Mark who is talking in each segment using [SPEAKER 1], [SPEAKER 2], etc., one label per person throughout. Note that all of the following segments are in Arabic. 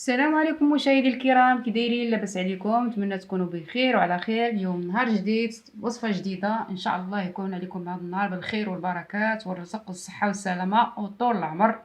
[SPEAKER 1] السلام عليكم مشاهدي الكرام، كي دايرين؟ لاباس عليكم؟ نتمنى تكونوا بخير وعلى خير. اليوم نهار جديد، وصفه جديده، ان شاء الله يكون عليكم هذا النهار بالخير والبركات والرزق والصحه والسلامه وطول العمر.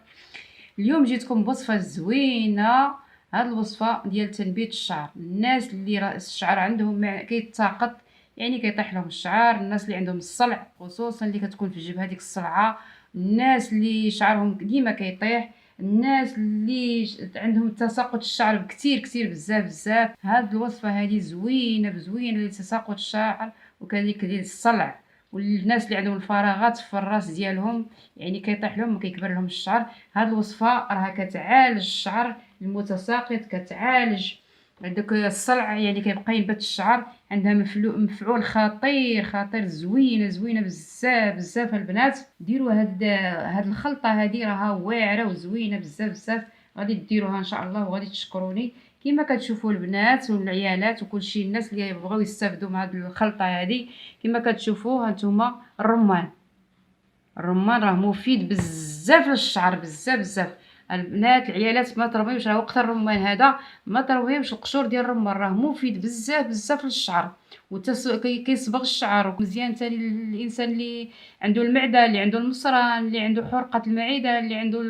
[SPEAKER 1] اليوم جيتكم بوصفه زوينه. هاد الوصفه ديال تنبيت الشعر. الناس اللي الشعر عندهم كيتساقط، يعني كيطيح لهم الشعر، الناس اللي عندهم الصلع خصوصا اللي كتكون في الجبهه ديك الصلعه، الناس اللي شعرهم ديما كيطيح، الناس اللي عندهم تساقط الشعر كتير كتير بزاف بزاف. هاد الوصفه هذه زوينه بزوينه لتساقط الشعر وكذلك ديال الصلع، والناس اللي عندهم الفراغات في الراس ديالهم، يعني كيطيح لهم وكيكبر لهم الشعر. هاد الوصفه راها كتعالج الشعر المتساقط، كتعالج داك الصلع، يعني كيبقى ينبت الشعر. عندها مفعول خطير خطير، زوينه زوينه بزاف بزاف. البنات ديروا هاد الخلطه هذه، راها واعره وزوينه بزاف بزاف. غادي ديروها ان شاء الله وغادي تشكروني. كما كتشوفوا البنات والعيالات وكلشي، الناس اللي بغاو يستافدوا من هاد الخلطه هذه، كما كتشوفوا هانتوما الرمان راه مفيد بزاف للشعر، بزاف بزاف. البنات العيالات ما تربيوش، راه وقت الرمان هذا ما تربيوش. القشور ديال الرمان راه مفيد بزاف بزاف للشعر، كيصبغ الشعر مزيان. حتى الانسان اللي عنده المعده، اللي عنده المصران، اللي عنده حرقه المعده، اللي عنده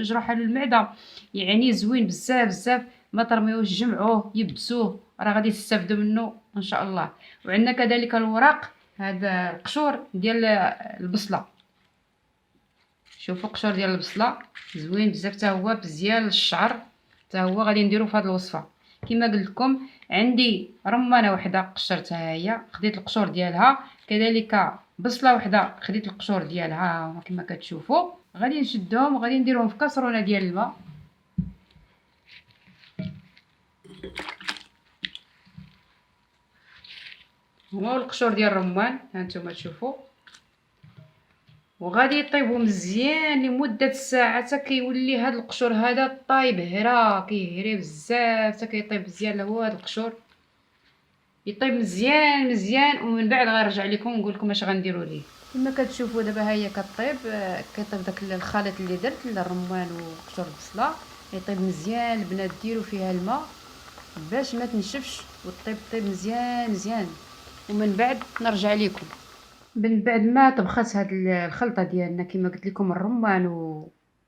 [SPEAKER 1] جراحه للمعده، يعني زوين بزاف بزاف. ما ترميوش، جمعوه يبسوه، راه غادي تستافدوا منه ان شاء الله. وعندنا كذلك الوراق، هذا القشور ديال البصله. شوفوا قشور ديال البصله زوين بزاف، حتى هو مزيان للشعر، حتى هو غادي نديرو في هذه الوصفه. كما قلت لكم عندي رمانه وحده قشرتها، هي خديت القشور ديالها، كذلك بصله وحده خديت القشور ديالها. كما كتشوفوا غادي نشدهم وغادي نديرهم في كاسرونه ديال الماء. هو القشور ديال الرمان هانتوما تشوفوا، وغادي يطيبوا مزيان لمده ساعه حتى كيولي هذا القشور هذا طايب هرا، كيهري بزاف حتى كيطيب مزيان. هو هذا القشور يطيب مزيان مزيان، ومن بعد غنرجع لكم ونقول لكم اش غنديروا ليه. كما كتشوفوا دابا هي كطيب، كيطيب داك الخليط اللي درت الرمان وقشور البصله، يطيب مزيان. البنات ديروا فيها الماء باش ما تنشفش وطيب طيب مزيان مزيان، ومن بعد نرجع لكم. من بعد ما طبخت هاد الخلطه ديالنا، كما قلت لكم الرمان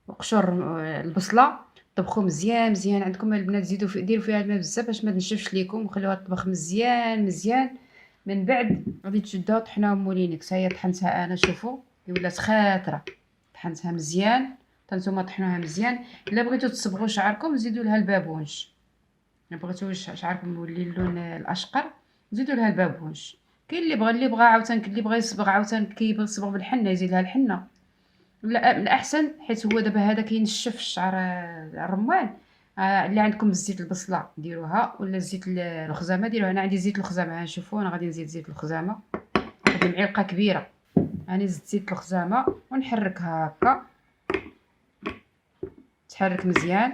[SPEAKER 1] وقشور البصله، طبخوا مزيان مزيان. عندكم البنات ديروا فيها الماء بزاف باش ما تنشفش لكم، وخليوها تطبخ مزيان مزيان. من بعد غادي تشدوها طحنوها مولينكس. هي طحنتها انا، شوفوا ولات خاطره، طحنتها مزيان. نتوما طحنوها مزيان. الا بغيتو تصبغوا شعركم زيدوا لها البابونج، الا بغيتو شعركم يولي اللون الاشقر زيدوا لها البابونج. كاين اللي بغى عاوتاني، اللي بغى يصبغ عاوتاني كيبغي يصبغ بالحنه يزيد لها الحنه. لا الاحسن، حيت هو دابا هذا كينشف الشعر الرمان. اللي عندكم زيت البصله ديروها، ولا زيت الخزامه ديروها. انا عندي زيت الخزامه، شوفوا انا غادي نزيد زيت الخزامه، هذه معلقه كبيره. راني زدت زيت الخزامه ونحركها هكا، تحرك مزيان.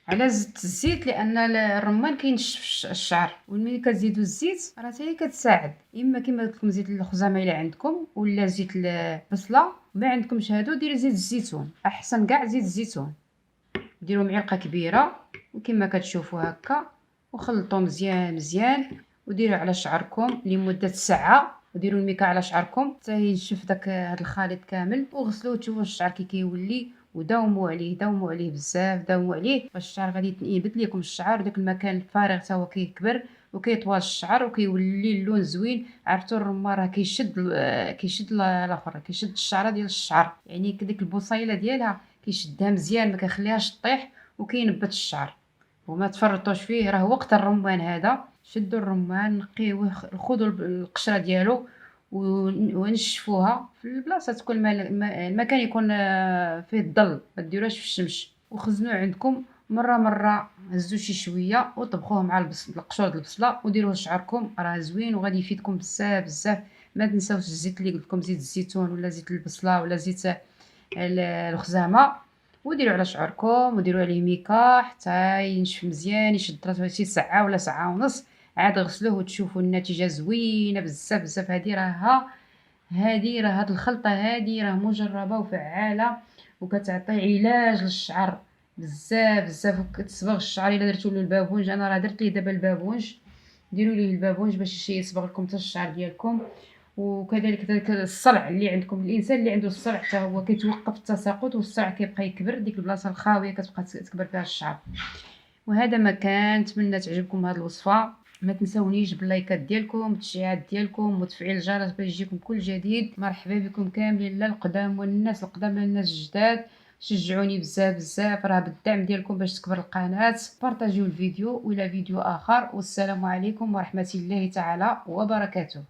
[SPEAKER 1] على زدت الزيت لان الرمان كينشف الشعر، وملي كتزيدوا الزيت راه حتى هي كتساعد. اما كما قلت لكم زيت الخزامه الا عندكم، ولا زيت البصله. ما عندكمش هادو ديروا زيت الزيتون، احسن كاع زيت الزيتون. ديروا معلقه كبيره وكما كتشوفوا هكا، وخلطوا مزيان مزيان، وديروا على شعركم لمده ساعه. وديروا الميكا على شعركم حتى ينشف داك هذا الخليط كامل، وغسلوه تشوفوا الشعر كي كيولي. وداوموا عليه داوموا عليه بزاف، داوموا عليه باش الشعر غادي يبت لكم الشعر. داك المكان الفارغ حتى هو كيكبر وكيطوال الشعر وكيولي اللون زوين. عرفتوا الرمان راه كيشد الاخر، كيشد الشعره ديال الشعر، يعني ديك البصيله ديالها كيشدها مزيان، ما كيخليهاش طيح وكينبت الشعر. وما تفرطوش فيه، راه وقت الرمان هذا. شدوا الرمان نقيوه، خذوا القشره ديالو ونشفوها في البلاصه تكون المكان يكون فيه الظل، ما ديروهاش في الشمس. وخزنوه عندكم مره مره، هزوا شي شويه وطبخوه مع القشور د البصله وديروه لشعركم، راه زوين وغادي يفيدكم بزاف بزاف. ما تنساوش الزيت اللي قلت لكم، زيت الزيتون ولا زيت البصله ولا زيت الخزامه، وديروا على شعركم وديروا عليه ميكا حتى ينشف مزيان، يشد راسو شي ساعه ولا ساعه ونص. عاد غسلوه وتشوفوا النتيجه زوينه بزاف بزاف. هذه راها هذه راه هاد الخلطه هذه راه مجربه وفعاله وكتعطي علاج للشعر بزاف بزاف، وكتصبغ الشعر الا درتو له البابونج. انا راه درت ليه دابا البابونج، ديروا ليه البابونج باش يصبغ لكم حتى الشعر ديالكم. وكذلك داك الصلع اللي عندكم، الانسان اللي عنده الصلع حتى هو كيتوقف التساقط والصلع كيبقى يكبر، ديك البلاصه الخاويه كتبقى تكبر فيها الشعر. وهذا ما كان، نتمنى تعجبكم هذه الوصفه. ما تنسونيش باللايكات ديالكم، بالتشجيعات ديالكم، وتفعيل الجرس باش يجيكم كل جديد. مرحبا بكم كاملين، لا القدام والناس القدام لا الناس الجداد. شجعوني بزاف بزاف، راه بالدعم ديالكم باش تكبر القناه. بارطاجيو الفيديو والى فيديو اخر، والسلام عليكم ورحمه الله تعالى وبركاته.